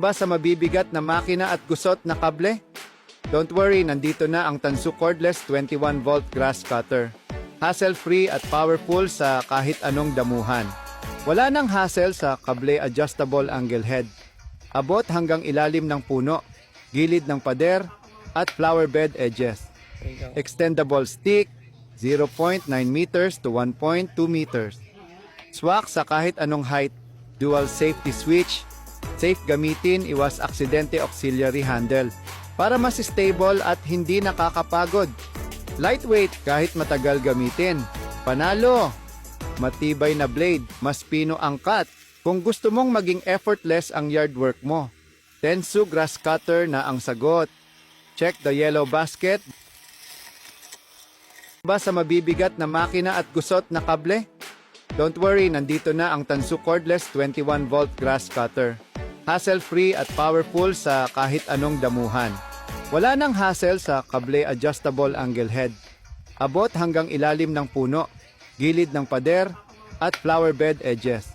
Ba sa mabibigat na makina at gusot na kable? Don't worry, nandito na ang Tansu Cordless 21-volt grass cutter. Hassle-free at powerful sa kahit anong damuhan. Wala nang hassle sa kable adjustable angle head. Abot hanggang ilalim ng puno, gilid ng pader, at flower bed edges. Extendable stick, 0.9 meters to 1.2 meters. Swak sa kahit anong height, dual safety switch, safe gamitin, iwas aksidente, auxiliary handle, para mas stable at hindi nakakapagod. Lightweight kahit matagal gamitin. Panalo! Matibay na blade, mas pino ang cut. Kung gusto mong maging effortless ang yard work mo, Tensu grass cutter na ang sagot. Check the yellow basket. Ba sa mabibigat na makina at gusot na kable? Don't worry, nandito na ang Tansu Cordless 21-volt grass cutter. Hassle-free at powerful sa kahit anong damuhan. Wala nang hassle sa kable adjustable angle head. Abot hanggang ilalim ng puno, gilid ng pader, at flower bed edges.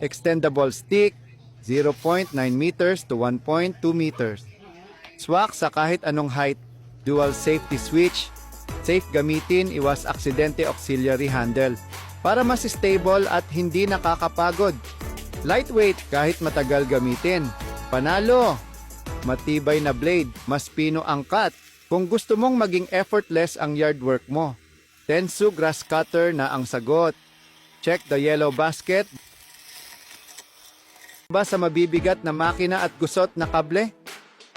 Extendable stick, 0.9 meters to 1.2 meters. Swak sa kahit anong height, dual safety switch, safe gamitin, iwas aksidente, auxiliary handle, para mas stable at hindi nakakapagod. Lightweight kahit matagal gamitin. Panalo! Matibay na blade, mas pino ang cut. Kung gusto mong maging effortless ang yard work mo, Tensu grass cutter na ang sagot. Check the yellow basket. Ba sa mabibigat na makina at gusot na kable?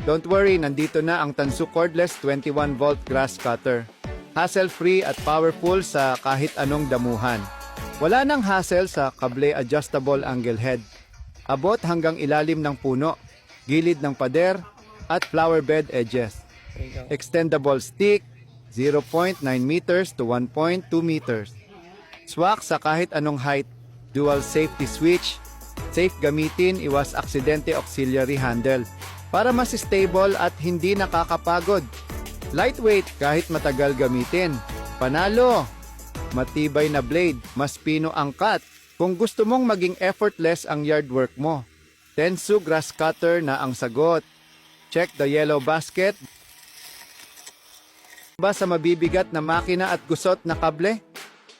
Don't worry, nandito na ang Tansu Cordless 21-volt grass cutter. Hassle-free at powerful sa kahit anong damuhan. Wala nang hassle sa kable adjustable angle head. Abot hanggang ilalim ng puno, gilid ng pader, at flower bed edges. Extendable stick, 0.9 meters to 1.2 meters. Swak sa kahit anong height, dual safety switch, safe gamitin, iwas aksidente, auxiliary handle, para mas stable at hindi nakakapagod. Lightweight kahit matagal gamitin. Panalo! Matibay na blade, mas pino ang cut. Kung gusto mong maging effortless ang yard work mo, Tensu grass cutter na ang sagot. Check the yellow basket. Ba sa mabibigat na makina at gusot na kable?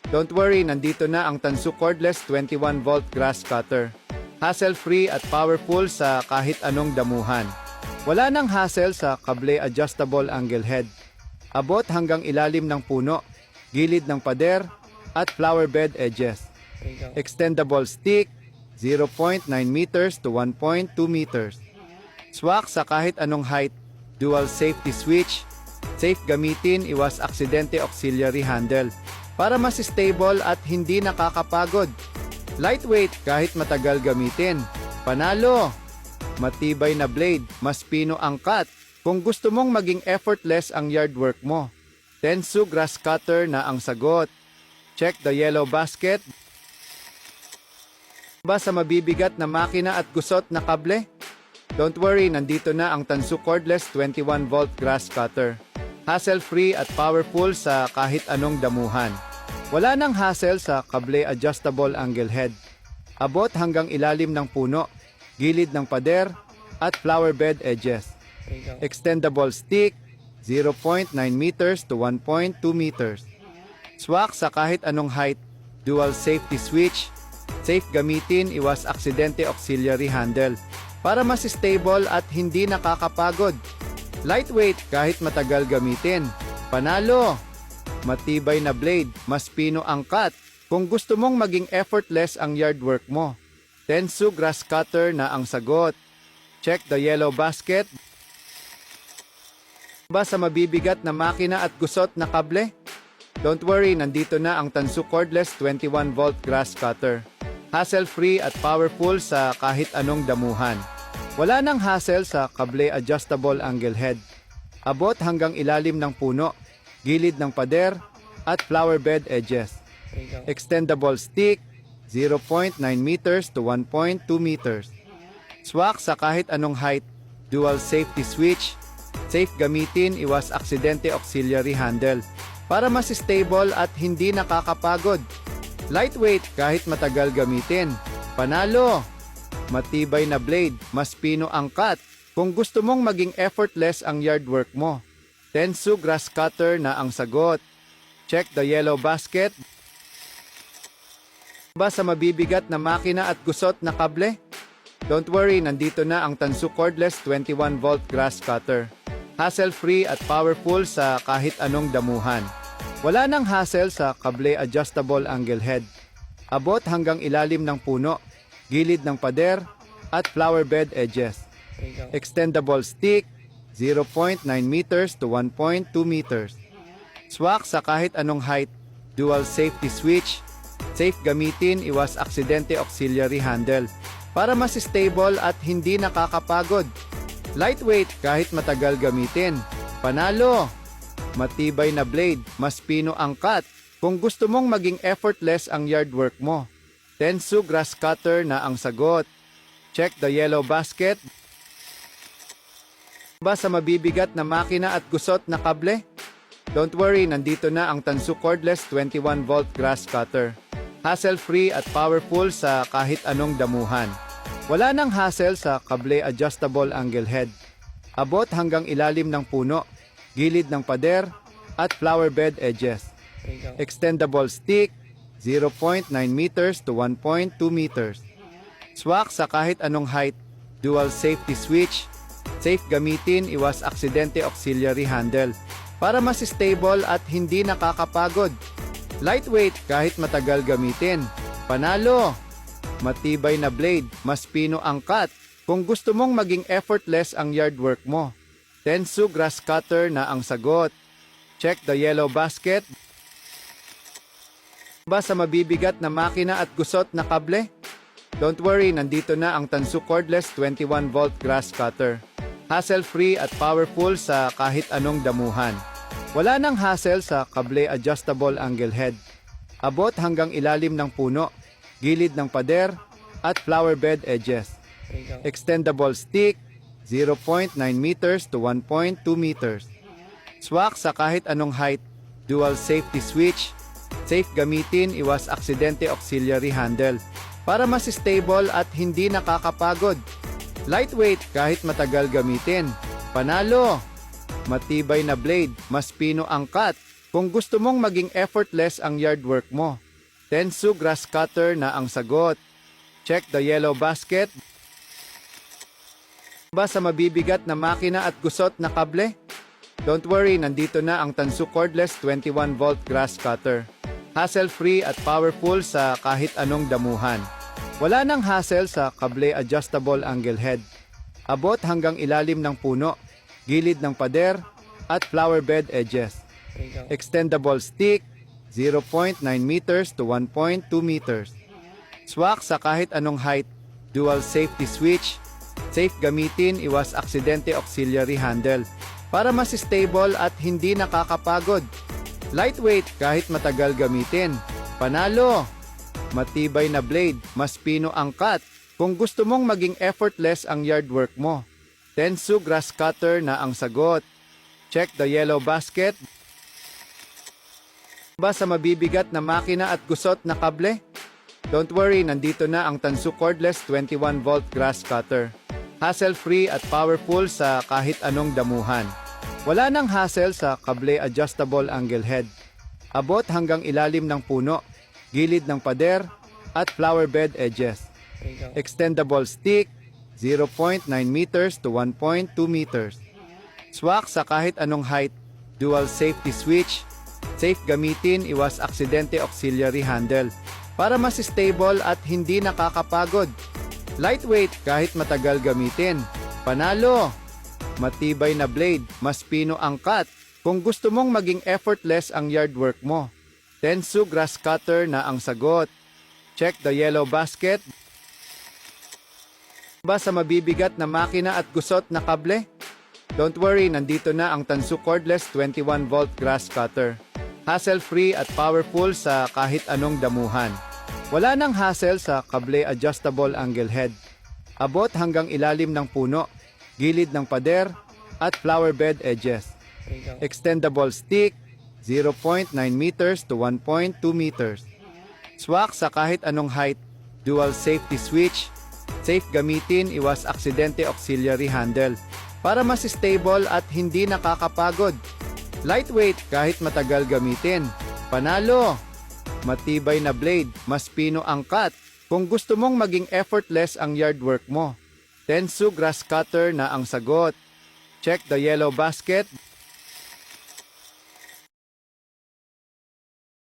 Don't worry, nandito na ang Tansu Cordless 21-volt grass cutter. Hassle-free at powerful sa kahit anong damuhan. Wala nang hassle sa kable adjustable angle head. Abot hanggang ilalim ng puno, gilid ng pader, at flower bed edges. Extendable stick, 0.9 meters to 1.2 meters. Swak sa kahit anong height, dual safety switch, safe gamitin, iwas aksidente, auxiliary handle, para mas stable at hindi nakakapagod. Lightweight kahit matagal gamitin. Panalo! Matibay na blade, mas pino ang cut. Kung gusto mong maging effortless ang yard work mo, Tensu grass cutter na ang sagot. Check the yellow basket. Ba sa mabibigat na makina at gusot na kable? Don't worry, nandito na ang Tansu Cordless 21-volt grass cutter. Hassle-free at powerful sa kahit anong damuhan. Wala nang hassle sa kable adjustable angle head. Abot hanggang ilalim ng puno, gilid ng pader, at flower bed edges. Extendable stick, 0.9 meters to 1.2 meters. Swak sa kahit anong height, dual safety switch, safe gamitin, iwas aksidente, auxiliary handle, para mas stable at hindi nakakapagod. Lightweight kahit matagal gamitin. Panalo! Matibay na blade, mas pino ang cut. Kung gusto mong maging effortless ang yard work mo, Tensu grass cutter na ang sagot. Check the yellow basket. Ba sa mabibigat na makina at gusot na kable? Don't worry, nandito na ang Tansu Cordless 21-volt grass cutter. Hassle-free at powerful sa kahit anong damuhan. Wala nang hassle sa kable adjustable angle head. Abot hanggang ilalim ng puno, gilid ng pader, at flower bed edges. Extendable stick, 0.9 meters to 1.2 meters. Swak sa kahit anong height, dual safety switch, safe gamitin, iwas aksidente, auxiliary handle, para mas stable at hindi nakakapagod. Lightweight kahit matagal gamitin. Panalo! Matibay na blade, mas pino ang cut. Kung gusto mong maging effortless ang yard work mo, Tensu Grass Cutter na ang sagot. Check the yellow basket. Ba sa mabibigat na makina at gusot na kable? Don't worry, nandito na ang Tansu Cordless 21-volt Grass Cutter. Hassle-free at powerful sa kahit anong damuhan. Wala nang hassle sa kable adjustable angle head. Abot hanggang ilalim ng puno, gilid ng pader, at flower bed edges. Extendable stick, 0.9 meters to 1.2 meters. Swak sa kahit anong height, dual safety switch, safe gamitin, iwas aksidente auxiliary handle, para mas stable at hindi nakakapagod. Lightweight kahit matagal gamitin. Panalo! Matibay na blade, mas pino ang cut. Kung gusto mong maging effortless ang yard work mo, Tensu Grass Cutter na ang sagot. Check the yellow basket. Ba sa mabibigat na makina at gusot na kable? Don't worry, nandito na ang Tansu Cordless 21-volt Grass Cutter. Hassle-free at powerful sa kahit anong damuhan. Wala nang hassle sa kable adjustable angle head. Abot hanggang ilalim ng puno, gilid ng pader, at flower bed edges. Extendable stick, 0.9 meters to 1.2 meters. Swak sa kahit anong height, dual safety switch, safe gamitin, iwas aksidente auxiliary handle, para mas stable at hindi nakakapagod. Lightweight kahit matagal gamitin. Panalo! Matibay na blade, mas pino ang cut. Kung gusto mong maging effortless ang yard work mo, Tensu Grass Cutter na ang sagot. Check the yellow basket. Ba sa mabibigat na makina at gusot na kable? Don't worry, nandito na ang Tansu Cordless 21-volt Grass Cutter. Hassle-free at powerful sa kahit anong damuhan. Wala nang hassle sa kable adjustable angle head. Abot hanggang ilalim ng puno, gilid ng pader, at flower bed edges. Extendable stick, 0.9 meters to 1.2 meters. Swak sa kahit anong height, dual safety switch, safe gamitin, iwas aksidente auxiliary handle, para mas stable at hindi nakakapagod. Lightweight kahit matagal gamitin. Panalo! Matibay na blade, mas pino ang cut. Kung gusto mong maging effortless ang yard work mo, Tensu Grass Cutter na ang sagot. Check the yellow basket. Ba sa mabibigat na makina at gusot na kable? Don't worry, nandito na ang Tansu Cordless 21-volt Grass Cutter. Hassle-free at powerful sa kahit anong damuhan. Wala nang hassle sa kable adjustable angle head. Abot hanggang ilalim ng puno, gilid ng pader, at flower bed edges. Extendable stick, 0.9 meters to 1.2 meters. Swak sa kahit anong height, dual safety switch, safe gamitin, iwas aksidente auxiliary handle, para mas stable at hindi nakakapagod. Lightweight kahit matagal gamitin. Panalo! Matibay na blade, mas pino ang cut. Kung gusto mong maging effortless ang yard work mo, Tensu Grass Cutter na ang sagot. Check the yellow basket. Ba sa mabibigat na makina at gusot na kable? Don't worry, nandito na ang Tansu Cordless 21-volt Grass Cutter. Hassle-free at powerful sa kahit anong damuhan. Wala nang hassle sa kable adjustable angle head. Abot hanggang ilalim ng puno, gilid ng pader, at flower bed edges. Extendable stick, 0.9 meters to 1.2 meters. Swak sa kahit anong height, dual safety switch, safe gamitin, iwas aksidente auxiliary handle, para mas stable at hindi nakakapagod. Lightweight kahit matagal gamitin. Panalo! Matibay na blade, mas pino ang cut. Kung gusto mong maging effortless ang yard work mo, Tensu Grass Cutter na ang sagot. Check the yellow basket. Ba sa mabibigat na makina at gusot na kable? Don't worry, nandito na ang Tansu Cordless 21-volt Grass Cutter. Hassle-free at powerful sa kahit anong damuhan. Wala nang hassle sa kable adjustable angle head. Abot hanggang ilalim ng puno, gilid ng pader, at flower bed edges. Extendable stick, 0.9 meters to 1.2 meters. Swak sa kahit anong height, dual safety switch, Safe gamitin, iwas aksidente auxiliary handle para mas stable at hindi nakakapagod. Lightweight kahit matagal gamitin. Panalo! Matibay na blade, mas pino ang cut. Kung gusto mong maging effortless ang yard work mo, Tensu grass cutter na ang sagot. Check the yellow basket.